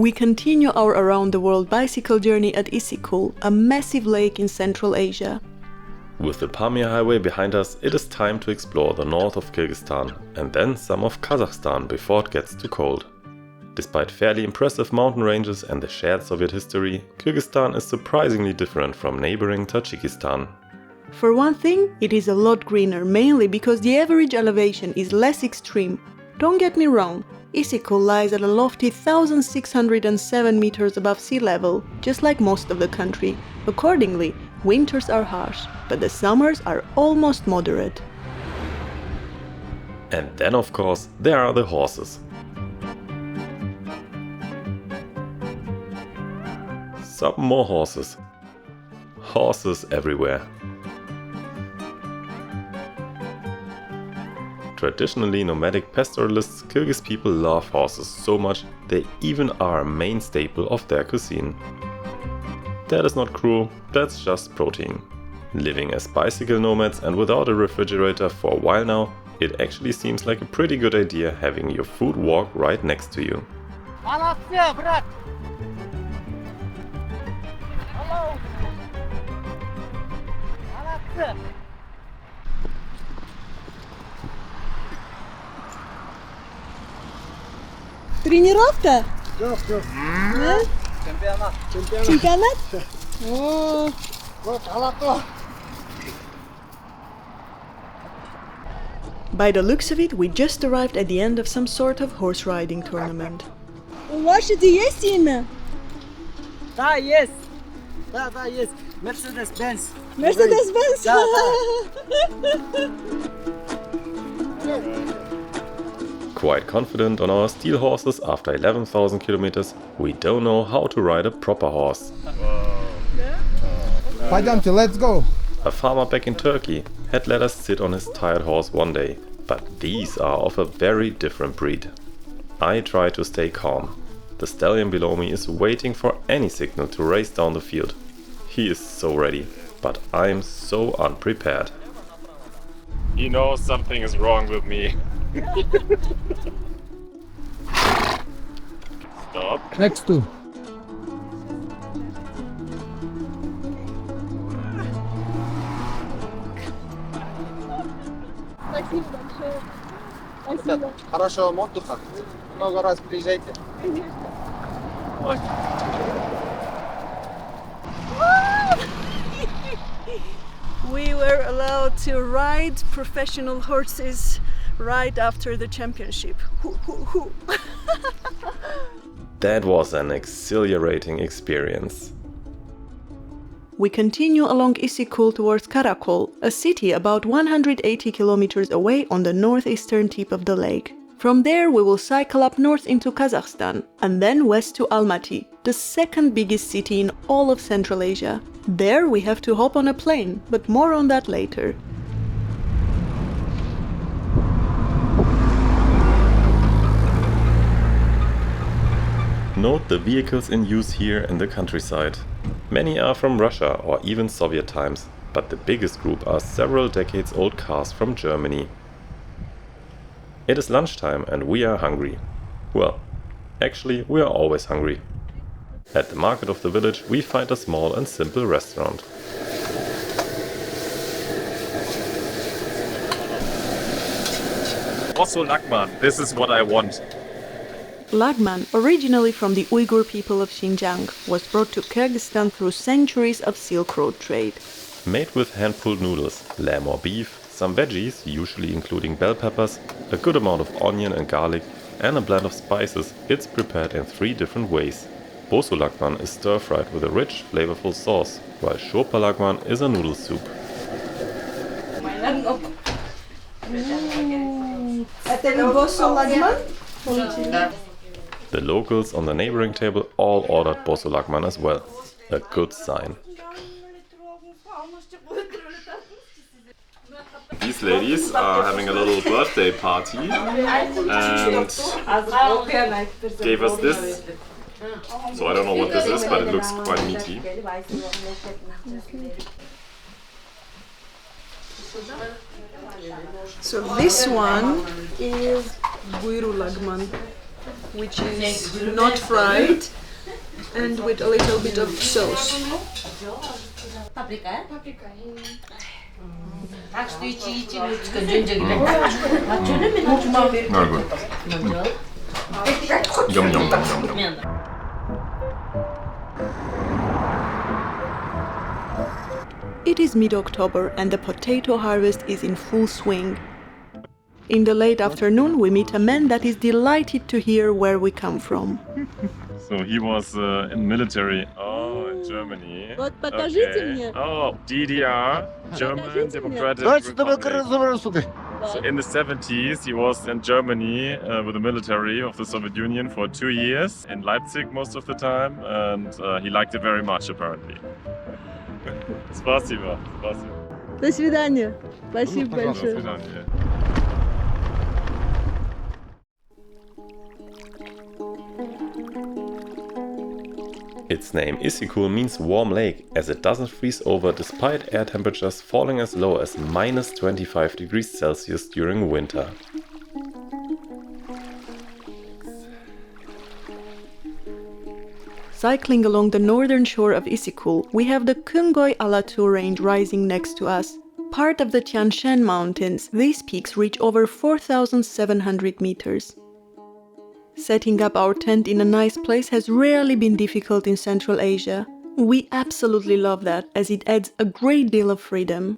We continue our around-the-world bicycle journey at Issyk-Kul, a massive lake in Central Asia. With the Pamir highway behind us, it is time to explore the north of Kyrgyzstan and then some of Kazakhstan before it gets too cold. Despite fairly impressive mountain ranges and the shared Soviet history, Kyrgyzstan is surprisingly different from neighboring Tajikistan. For one thing, it is a lot greener, mainly because the average elevation is less extreme. Don't get me wrong, Issyk-Kul lies at a lofty 1,607 meters above sea level, just like most of the country. Accordingly, winters are harsh, but the summers are almost moderate. And then, of course, there are the horses. Some more horses. Horses everywhere. Traditionally nomadic pastoralists, Kyrgyz people love horses so much they even are a main staple of their cuisine. That is not cruel, that's just protein. Living as bicycle nomads and without a refrigerator for a while now, it actually seems like a pretty good idea having your food walk right next to you. Тренировка? Да? Чемпионат. Чемпионат? Вот, Алато. By the looks of it, we just arrived at the end of some sort of horse riding tournament. У лошади есть имя? Да, есть. Да, есть. Mercedes-Benz. Mercedes-Benz? Quite confident on our steel horses after 11,000 kilometers, we don't know how to ride a proper horse. Пойдемте, let's go! A farmer back in Turkey had let us sit on his tired horse one day, but these are of a very different breed. I try to stay calm. The stallion below me is waiting for any signal to race down the field. He is so ready, but I'm so unprepared. You know something is wrong with me. Stop. Next two. Спасибо большое. Спасибо. Хорошего отдыха. Много раз приезжайте. We were allowed to ride professional horses right after the championship. That was an exhilarating experience. We continue along Issyk-Kul towards Karakol, a city about 180 kilometers away on the northeastern tip of the lake. From there we will cycle up north into Kazakhstan and then west to Almaty, the second biggest city in all of Central Asia. There we have to hop on a plane, but more on that later. Note the vehicles in use here in the countryside. Many are from Russia or even Soviet times, but the biggest group are several decades old cars from Germany. It is lunchtime and we are hungry. Well, actually we are always hungry. At the market of the village we find a small and simple restaurant. Also Lakman, this is what I want. Lagman, originally from the Uyghur people of Xinjiang, was brought to Kyrgyzstan through centuries of Silk Road trade. Made with hand-pulled noodles, lamb or beef, some veggies, usually including bell peppers, a good amount of onion and garlic, and a blend of spices, it's prepared in 3 different ways. Boso lagman is stir-fried with a rich, flavorful sauce, while shorpa lagman is a noodle soup. The locals on the neighboring table all ordered boso lagman as well. A good sign. These ladies are having a little birthday party and gave us this. So I don't know what this is, but it looks quite meaty. So this one is Buyru Lagman. which is not fried, and with a little bit of sauce. Paprika? Yum, yum, yum, yum. It is mid-October and the potato harvest is in full swing. In the late afternoon, we meet a man that is delighted to hear where we come from. So he was in military. Oh, in Germany. Вот покажите мне. Oh, DDR, German Покажите мне. Democratic Republic. So in the 70s, he was in Germany with the military of the Soviet Union for 2 years, in Leipzig most of the time, and he liked it very much apparently. Спасибо, спасибо. До свидания. Спасибо До большое. свидания. Its name Issyk-Kul means warm lake, as it doesn't freeze over despite air temperatures falling as low as minus 25 degrees Celsius during winter. Cycling along the northern shore of Issyk-Kul, we have the Kyrgyzstan range rising next to us. Part of the Tian Shan mountains, these peaks reach over 4,700 meters. Setting up our tent in a nice place has rarely been difficult in Central Asia. We absolutely love that, as it adds a great deal of freedom.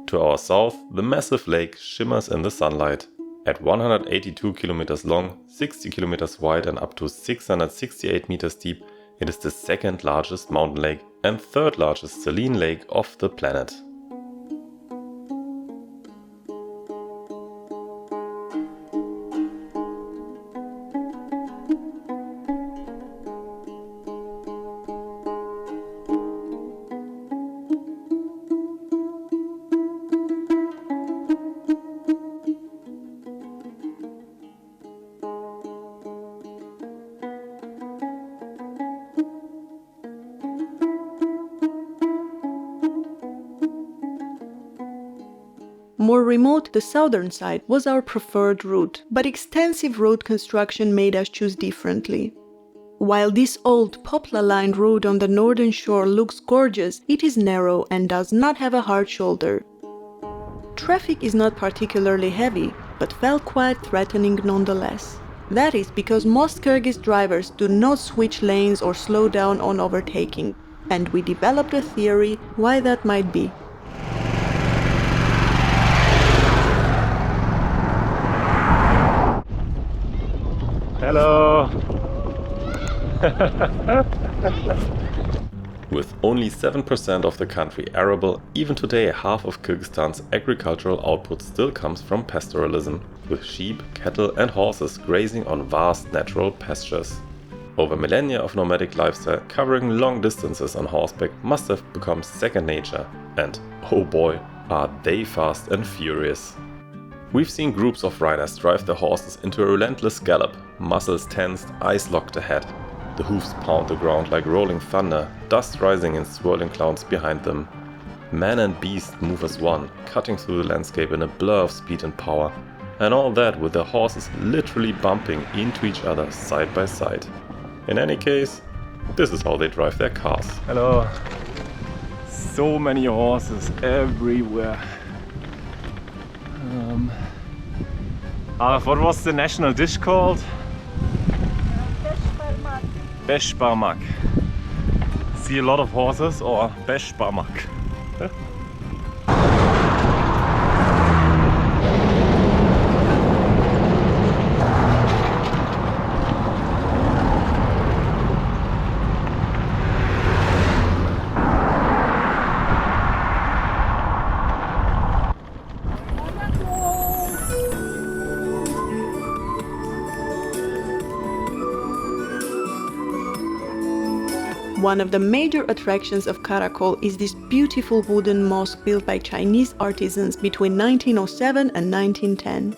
To our south, the massive lake shimmers in the sunlight. At 182 kilometers long, 60 kilometers wide and up to 668 meters deep, it is the second largest mountain lake and third largest saline lake of the planet. More remote, the southern side was our preferred route, but extensive road construction made us choose differently. While this old poplar-lined road on the northern shore looks gorgeous, it is narrow and does not have a hard shoulder. Traffic is not particularly heavy, but felt quite threatening nonetheless. That is because most Kyrgyz drivers do not switch lanes or slow down on overtaking, and we developed a theory why that might be. Hello. With only 7% of the country arable, even today half of Kyrgyzstan's agricultural output still comes from pastoralism, with sheep, cattle and horses grazing on vast natural pastures. Over millennia of nomadic lifestyle, covering long distances on horseback must have become second nature, and oh boy, are they fast and furious. We've seen groups of riders drive their horses into a relentless gallop, muscles tensed, eyes locked ahead. The hoofs pound the ground like rolling thunder, dust rising in swirling clouds behind them. Man and beast move as one, cutting through the landscape in a blur of speed and power, and all that with their horses literally bumping into each other side by side. In any case, this is how they drive their cars. Hello. So many horses everywhere. What was the national dish called? Besh barmak. See a lot of horses or besh barmak? One of the major attractions of Karakol is this beautiful wooden mosque built by Chinese artisans between 1907 and 1910.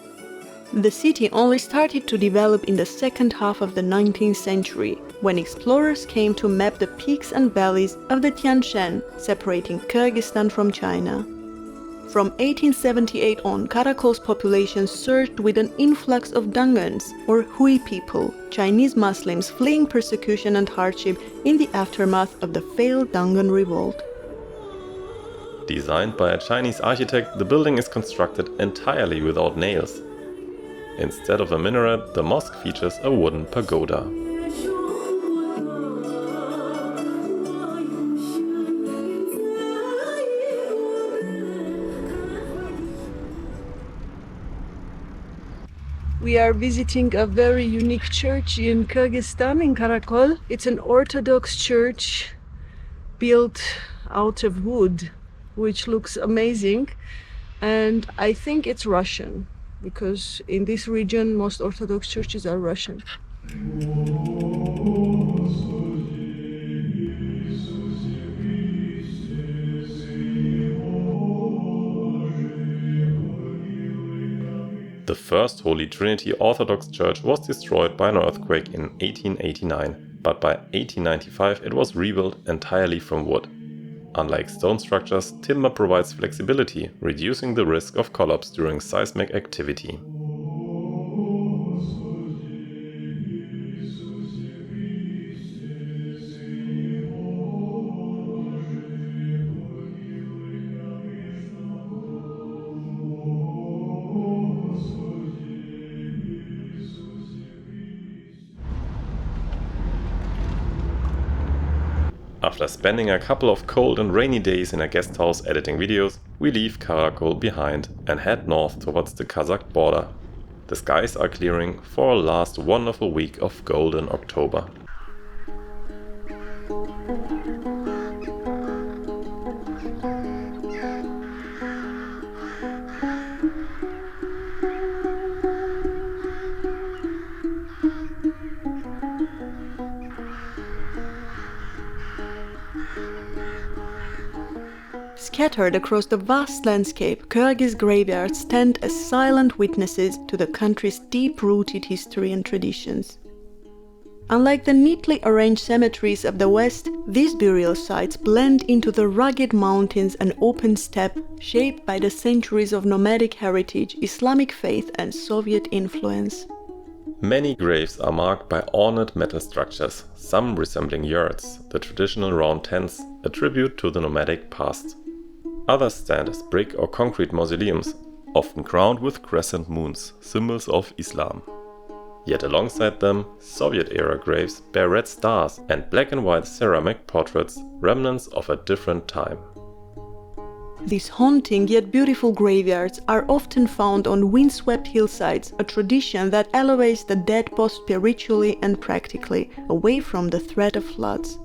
The city only started to develop in the second half of the 19th century, when explorers came to map the peaks and valleys of the Tian Shan, separating Kyrgyzstan from China. From 1878 on, Karakol's population surged with an influx of Dungans, or Hui people, Chinese Muslims fleeing persecution and hardship in the aftermath of the failed Dungan revolt. Designed by a Chinese architect, the building is constructed entirely without nails. Instead of a minaret, the mosque features a wooden pagoda. We are visiting a very unique church in Kyrgyzstan, in Karakol. It's an Orthodox church built out of wood, which looks amazing. And I think it's Russian, because in this region most Orthodox churches are Russian. The first Holy Trinity Orthodox Church was destroyed by an earthquake in 1889, but by 1895 it was rebuilt entirely from wood. Unlike stone structures, timber provides flexibility, reducing the risk of collapse during seismic activity. After spending a couple of cold and rainy days in a guest house editing videos, we leave Karakol behind and head north towards the Kazakh border. The skies are clearing for a last wonderful week of golden October. Scattered across the vast landscape, Kyrgyz graveyards stand as silent witnesses to the country's deep-rooted history and traditions. Unlike the neatly arranged cemeteries of the West, these burial sites blend into the rugged mountains and open steppe shaped by the centuries of nomadic heritage, Islamic faith and Soviet influence. Many graves are marked by ornate metal structures, some resembling yurts, the traditional round tents, a tribute to the nomadic past. Others stand as brick or concrete mausoleums, often crowned with crescent moons, symbols of Islam. Yet alongside them, Soviet-era graves bear red stars and black and white ceramic portraits, remnants of a different time. These haunting yet beautiful graveyards are often found on windswept hillsides, a tradition that elevates the dead both spiritually and practically, away from the threat of floods.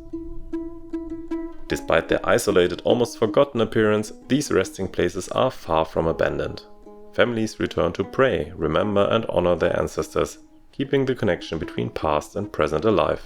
Despite their isolated, almost forgotten appearance, these resting places are far from abandoned. Families return to pray, remember and honor their ancestors, keeping the connection between past and present alive.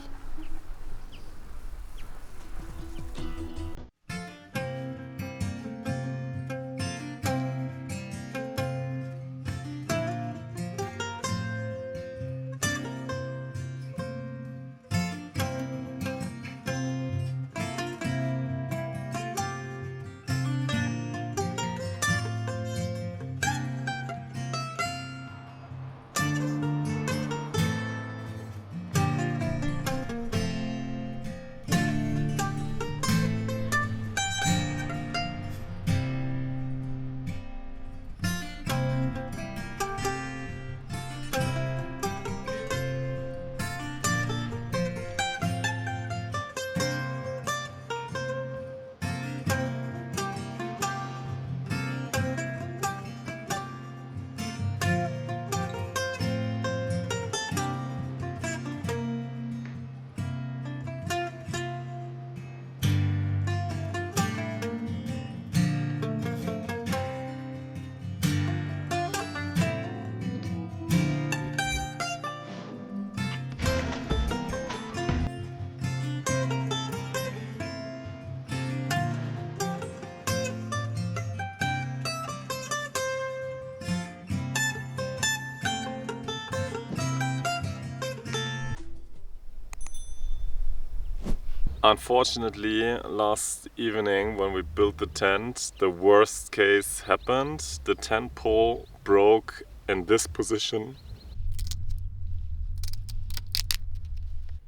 Unfortunately, last evening when we built the tent, the worst case happened. The tent pole broke in this position.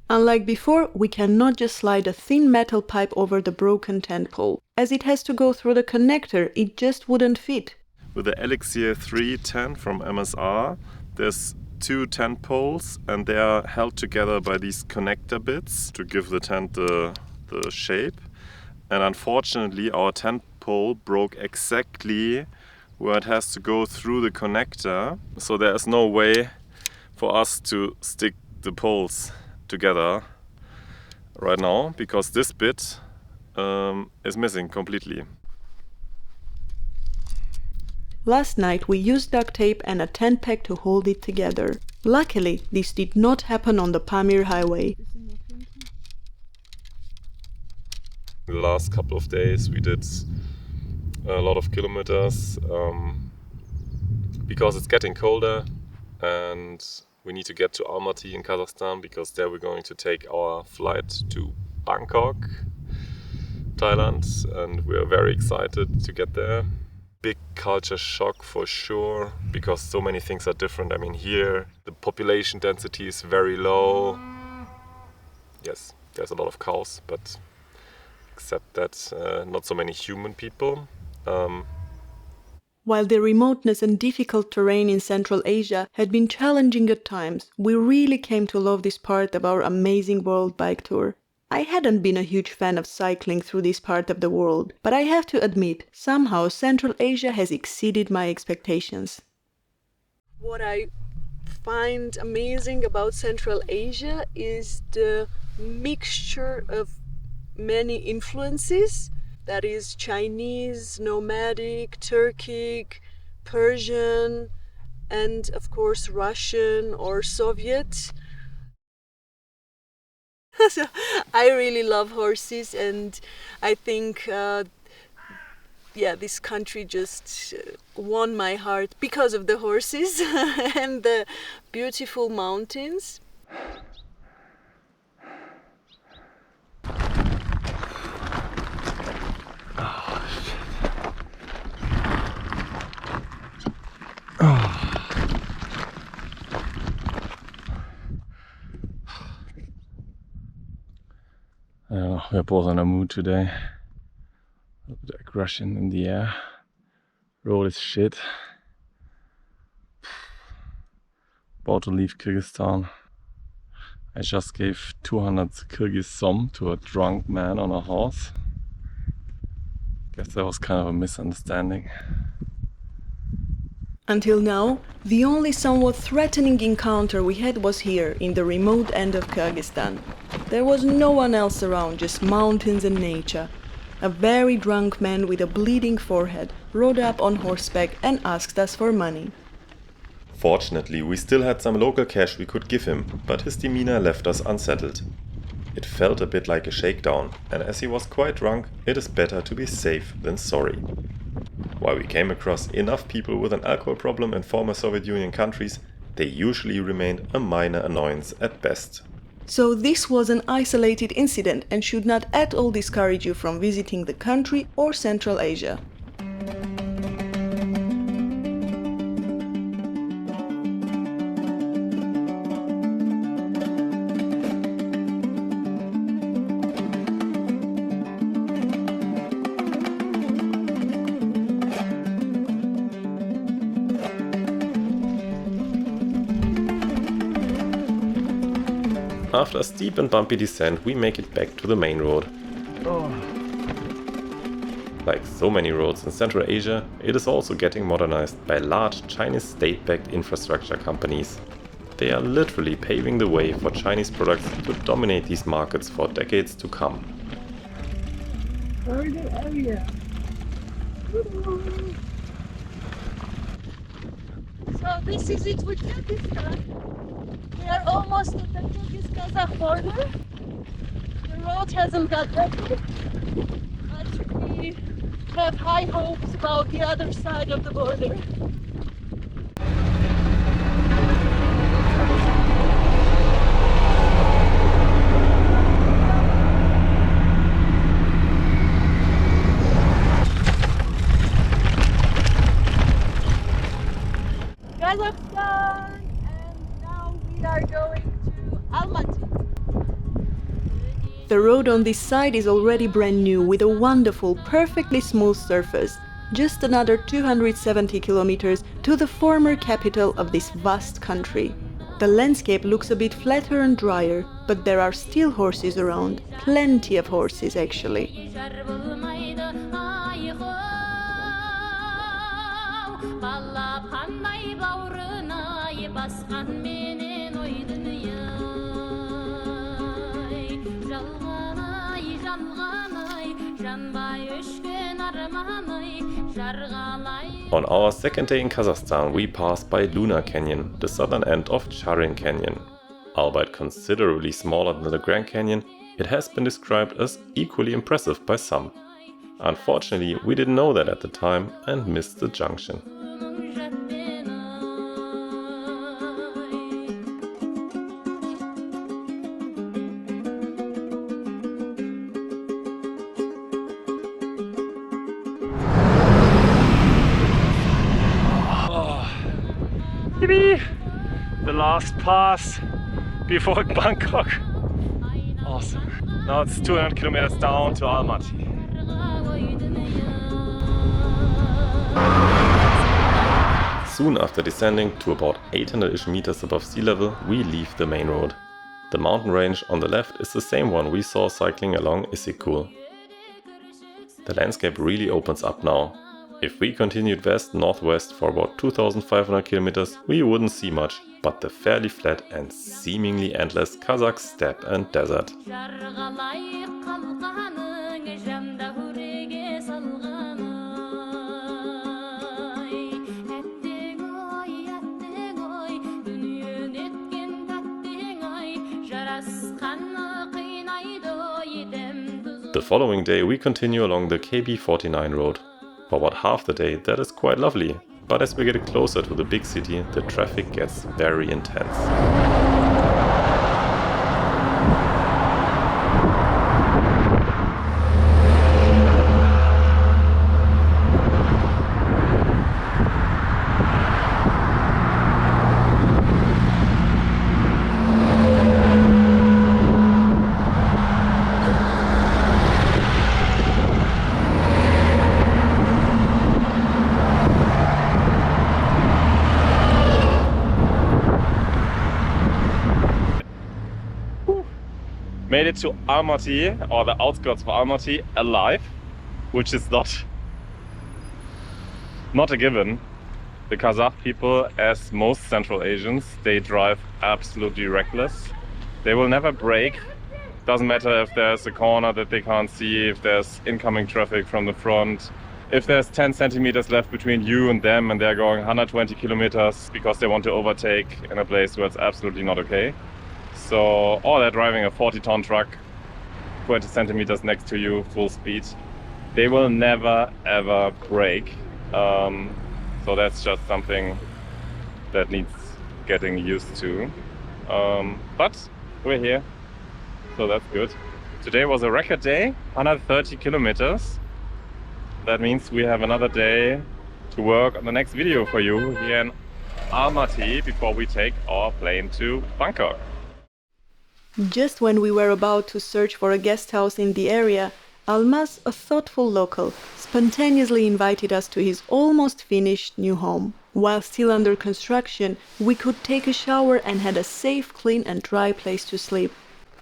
Unlike before, we cannot just slide a thin metal pipe over the broken tent pole. As it has to go through the connector, it just wouldn't fit. With the Elixir 3 tent from MSR, there's 2 tent poles and they are held together by these connector bits to give the tent the shape. And unfortunately, our tent pole broke exactly where it has to go through the connector. So there is no way for us to stick the poles together right now because this bit is missing completely. Last night we used duct tape and a tent peg to hold it together. Luckily, this did not happen on the Pamir highway. The last couple of days we did a lot of kilometers because it's getting colder and we need to get to Almaty in Kazakhstan because there we're going to take our flight to Bangkok, Thailand, and we're very excited to get there. Big culture shock for sure because so many things are different. I mean, here the population density is very low. Yes, there's a lot of cows, but except that not so many human people. While the remoteness and difficult terrain in Central Asia had been challenging at times, we really came to love this part of our amazing world bike tour. I hadn't been a huge fan of cycling through this part of the world, but I have to admit, somehow Central Asia has exceeded my expectations. What I find amazing about Central Asia is the mixture of many influences. That is Chinese, nomadic, Turkic, Persian, and of course Russian or Soviet. So I really love horses, and I think this country just won my heart because of the horses and the beautiful mountains. We're both in a mood today. A bit of aggression in the air. Road is shit. About to leave Kyrgyzstan. I just gave 200 Kyrgyz som to a drunk man on a horse. Guess that was kind of a misunderstanding. Until now, the only somewhat threatening encounter we had was here, in the remote end of Kyrgyzstan. There was no one else around, just mountains and nature. A very drunk man with a bleeding forehead rode up on horseback and asked us for money. Fortunately, we still had some local cash we could give him, but his demeanor left us unsettled. It felt a bit like a shakedown, and as he was quite drunk, it is better to be safe than sorry. While we came across enough people with an alcohol problem in former Soviet Union countries, they usually remained a minor annoyance at best. So this was an isolated incident and should not at all discourage you from visiting the country or Central Asia. After a steep and bumpy descent, we make it back to the main road. Like so many roads in Central Asia, it is also getting modernized by large Chinese state-backed infrastructure companies. They are literally paving the way for Chinese products to dominate these markets for decades to come. So this is it with Kyrgyzstan. We are almost at the Kyrgyz-Kazakh border. The road hasn't got better, but we have high hopes about the other side of the border. The road on this side is already brand new with a wonderful, perfectly smooth surface. Just another 270 kilometers to the former capital of this vast country. The landscape looks a bit flatter and drier, but there are still horses around. Plenty of horses, actually. On our second day in Kazakhstan, we passed by Lunar Canyon, the southern end of Charin Canyon. Albeit considerably smaller than the Grand Canyon, it has been described as equally impressive by some. Unfortunately, we didn't know that at the time and missed the junction. The last pass before Bangkok. Awesome. Now it's 200 kilometers down to Almaty. Soon after descending to about 800-ish meters above sea level, we leave the main road. The mountain range on the left is the same one we saw cycling along Issyk-Kul. The landscape really opens up now. If we continued west-northwest for about 2500 kilometers, we wouldn't see much, but the fairly flat and seemingly endless Kazakh steppe and desert. The following day we continue along the KB49 road. For about half the day that is quite lovely, but as we get closer to the big city, the traffic gets very intense. Made it to Almaty, or the outskirts of Almaty, alive, which is not a given. The Kazakh people, as most Central Asians, they drive absolutely reckless. They will never brake. Doesn't matter if there's a corner that they can't see, if there's incoming traffic from the front, if there's 10 centimeters left between you and them and they're going 120 kilometers because they want to overtake in a place where it's absolutely not okay. So, or they're driving a 40-ton truck 20 centimeters next to you, full speed. They will never ever brake. So that's just something that needs getting used to. But we're here, so that's good. Today was a record day, 130 kilometers. That means we have another day to work on the next video for you here in Almaty before we take our plane to Bangkok. Just when we were about to search for a guest house in the area, Almaz, a thoughtful local, spontaneously invited us to his almost finished new home. While still under construction, we could take a shower and had a safe, clean and dry place to sleep.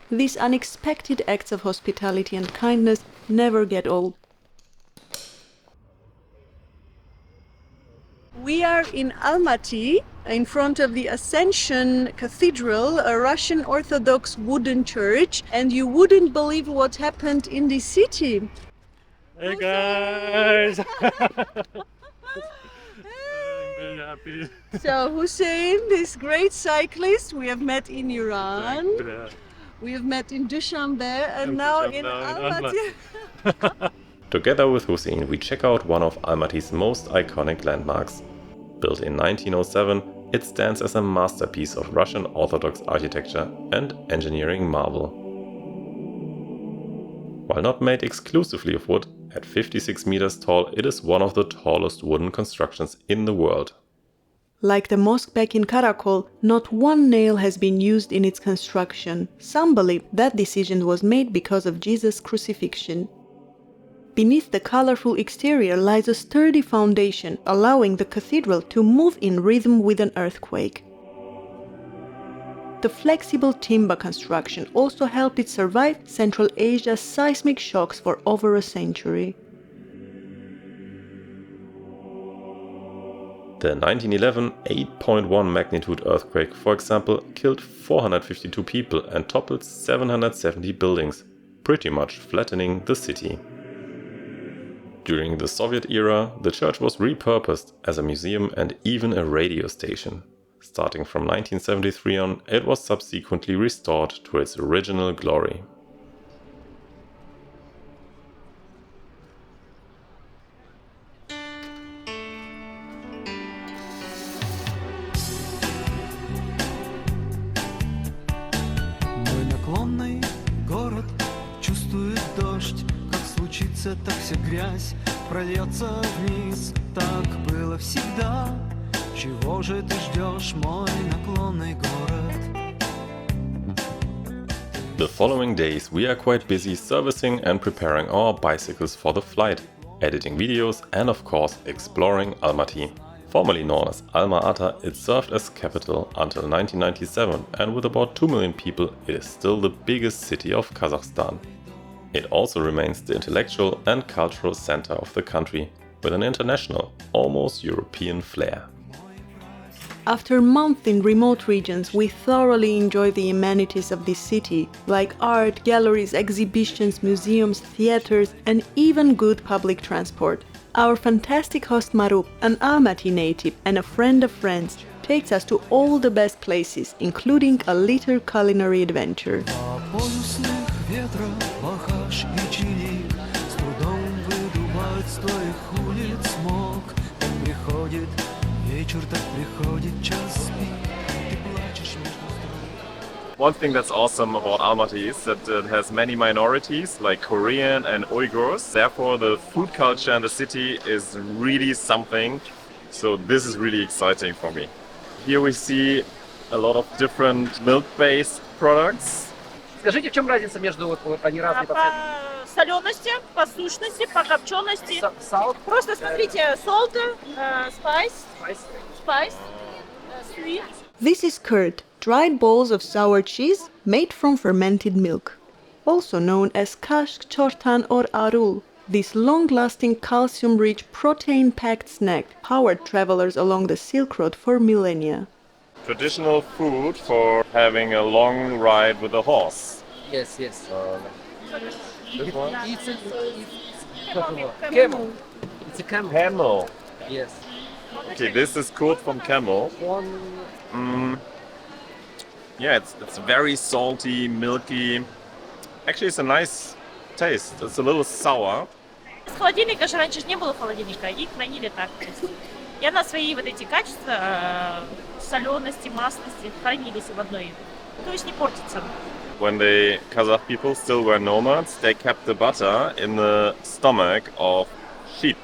These unexpected acts of hospitality and kindness never get old. We are in Almaty, in front of the Ascension Cathedral, a Russian Orthodox wooden church, and you wouldn't believe what happened in the city. Hey guys! I'm very happy. So Hussein, this great cyclist we have met in Iran, we have met in Dushanbe, and now in Almaty. Together with Hussein, we check out one of Almaty's most iconic landmarks. Built in 1907, it stands as a masterpiece of Russian Orthodox architecture and engineering marvel. While not made exclusively of wood, at 56 meters tall, it is one of the tallest wooden constructions in the world. Like the mosque back in Karakol, not one nail has been used in its construction. Some believe that decision was made because of Jesus' crucifixion. Beneath the colorful exterior lies a sturdy foundation, allowing the cathedral to move in rhythm with an earthquake. The flexible timber construction also helped it survive Central Asia's seismic shocks for over a century. The 1911 8.1 magnitude earthquake, for example, killed 452 people and toppled 770 buildings, pretty much flattening the city. During the Soviet era, the church was repurposed as a museum and even a radio station. Starting from 1973 on, it was subsequently restored to its original glory. Мой наклонный город чувствует дождь, как случится, так вся грязь прольется вниз. Так было всегда. Чего же ты ждешь, мой наклонный город? The following days we are quite busy servicing and preparing our bicycles for the flight, editing videos and of course exploring Almaty. Formerly known as Alma-Ata, it served as capital until 1997 and with about 2 million people it is still the biggest city of Kazakhstan. It also remains the intellectual and cultural center of the country, with an international, almost European flair. After months in remote regions, we thoroughly enjoy the amenities of this city, like art, galleries, exhibitions, museums, theaters, and even good public transport. Our fantastic host Maru, an Almaty native and a friend of friends, takes us to all the best places, including a little culinary adventure. One thing that's awesome about Almaty is that it has many minorities like Korean and Uyghurs. Therefore, the food culture in the city is really something. So this is really exciting for me. Here we see a lot of different milk-based products. Скажите, в чем разница между вот они разные по цвету? По солености, по сущности, по копчености. Salt, Просто смотрите, salt, spice, sweet. This is curd, dried balls of sour cheese made from fermented milk. Also known as kashk, chortan or arul, this long-lasting calcium-rich protein-packed snack powered travelers along the Silk Road for millennia. Traditional food for having a long ride with a horse. Yes, yes. This one? Camel. It's a camel. Camel. Yes. Okay, this is curd from camel. Yeah, it's very salty, milky. Actually, it's a nice taste. It's a little sour. С холодильника же раньше не было холодильника, их хранили так. И она свои вот эти качества, солености, масности хранились в одной. То есть не портится. When the Kazakh people still were nomads, they kept the butter in the stomach of sheep.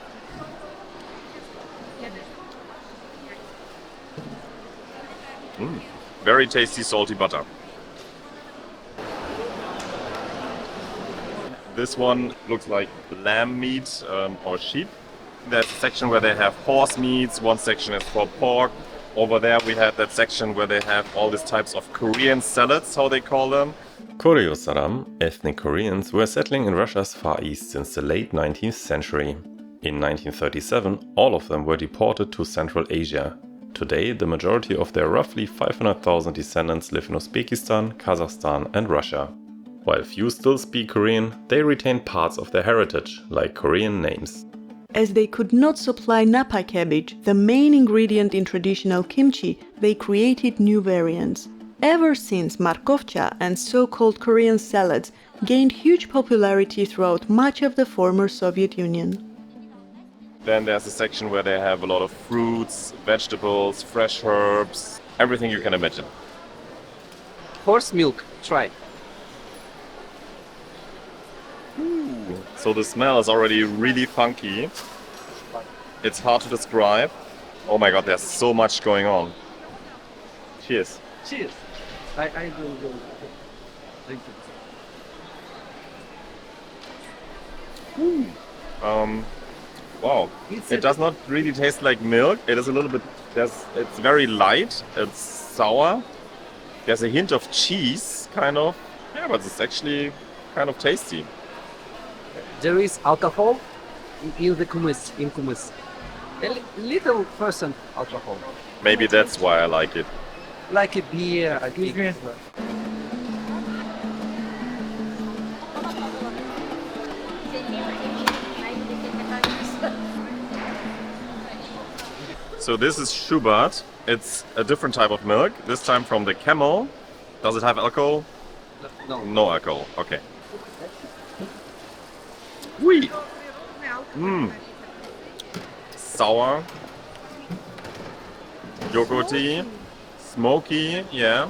Very tasty, salty butter. This one looks like lamb meat or sheep. There's a section where they have horse meats, one section is for pork. Over there we had that section where they have all these types of Korean salads, how they call them. Koryo-Saram, ethnic Koreans, were settling in Russia's Far East since the late 19th century. In 1937, all of them were deported to Central Asia. Today, the majority of their roughly 500,000 descendants live in Uzbekistan, Kazakhstan and Russia. While few still speak Korean, they retain parts of their heritage, like Korean names. As they could not supply napa cabbage, the main ingredient in traditional kimchi, they created new variants. Ever since, markovcha and so-called Korean salads gained huge popularity throughout much of the former Soviet Union. Then there's a section where they have a lot of fruits, vegetables, fresh herbs, everything you can imagine. Horse milk. Try. So the smell is already really funky. It's hard to describe. Oh my god, there's so much going on. Cheers. Cheers. I will go. Thank you. Wow. It does not really taste like milk. It is a little bit, it's very light. It's sour. There's a hint of cheese, kind of. Yeah, but it's actually kind of tasty. There is alcohol in the kumыс. A little percent alcohol. Maybe that's why I like it. Like a beer, I think. So this is shubat. It's a different type of milk. This time from the camel. Does it have alcohol? No. No alcohol. Okay. Wee. Sour. Yogurty. Smoky. Yeah.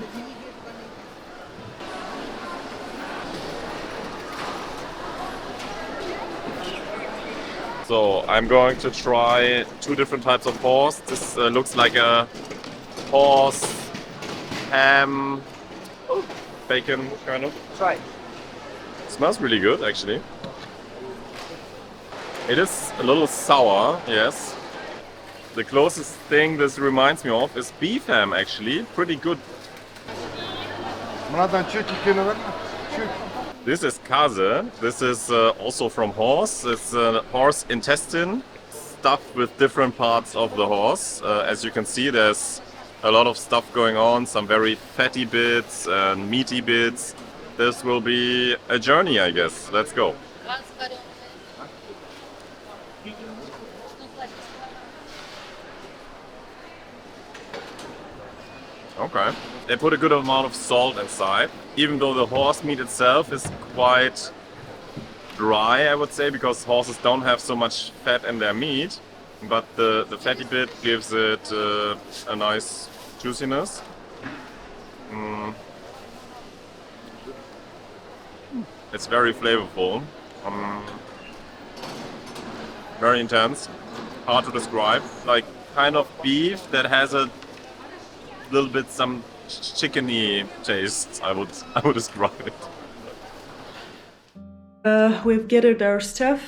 So I'm going to try 2 different types of horse. This looks like a horse, ham, bacon kind of. Try. Smells really good actually. It is a little sour, yes. The closest thing this reminds me of is beef ham actually. Pretty good. This is kaze. This is also from horse. It's horse intestine stuffed with different parts of the horse. As you can see, there's a lot of stuff going on, some very fatty bits and meaty bits. This will be a journey, I guess. Let's go. Okay. They put a good amount of salt inside, even though the horse meat itself is quite dry, I would say, because horses don't have so much fat in their meat. But the fatty bit gives it a nice juiciness. It's very flavorful. Very intense. Hard to describe. Like kind of beef that has a little bit some chickeny taste, I would describe it. We've gathered our stuff.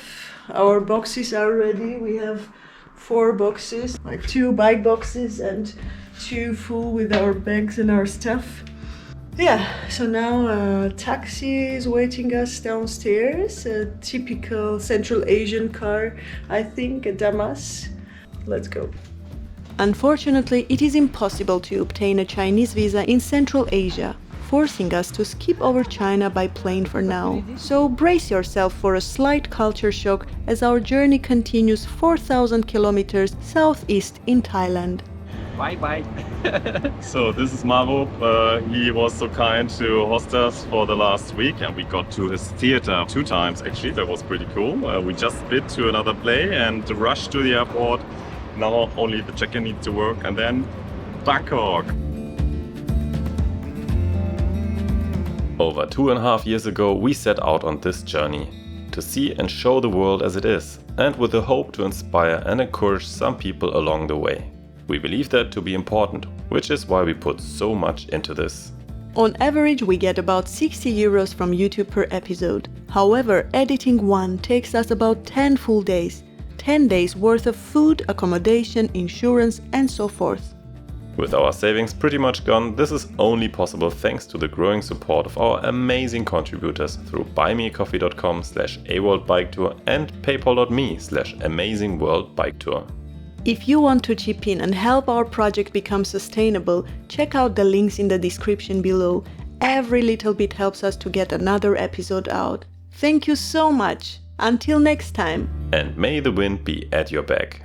Our boxes are ready. We have 4 boxes, like 2 bike boxes and 2 full with our bags and our stuff. Yeah, so now a taxi is waiting us downstairs. A typical Central Asian car, I think, a Damas. Let's go. Unfortunately, it is impossible to obtain a Chinese visa in Central Asia, forcing us to skip over China by plane for now. So brace yourself for a slight culture shock as our journey continues 4,000 kilometers southeast in Thailand. Bye. So this is Maro. He was so kind to host us for the last week, and we got to his theater 2 times actually. That was pretty cool. We just bid to another play and rushed to the airport. Now only the check-in needs to work, and then Bangkok. Over 2.5 years ago, we set out on this journey to see and show the world as it is, and with the hope to inspire and encourage some people along the way. We believe that to be important, which is why we put so much into this. On average, we get about 60 euros from YouTube per episode. However, editing one takes us about 10 full days. 10 days worth of food, accommodation, insurance, and so forth. With our savings pretty much gone, this is only possible thanks to the growing support of our amazing contributors through buymeacoffee.com/aworldbiketour and paypal.me/amazingworldbiketour. If you want to chip in and help our project become sustainable, check out the links in the description below. Every little bit helps us to get another episode out. Thank you so much! Until next time! And may the wind be at your back.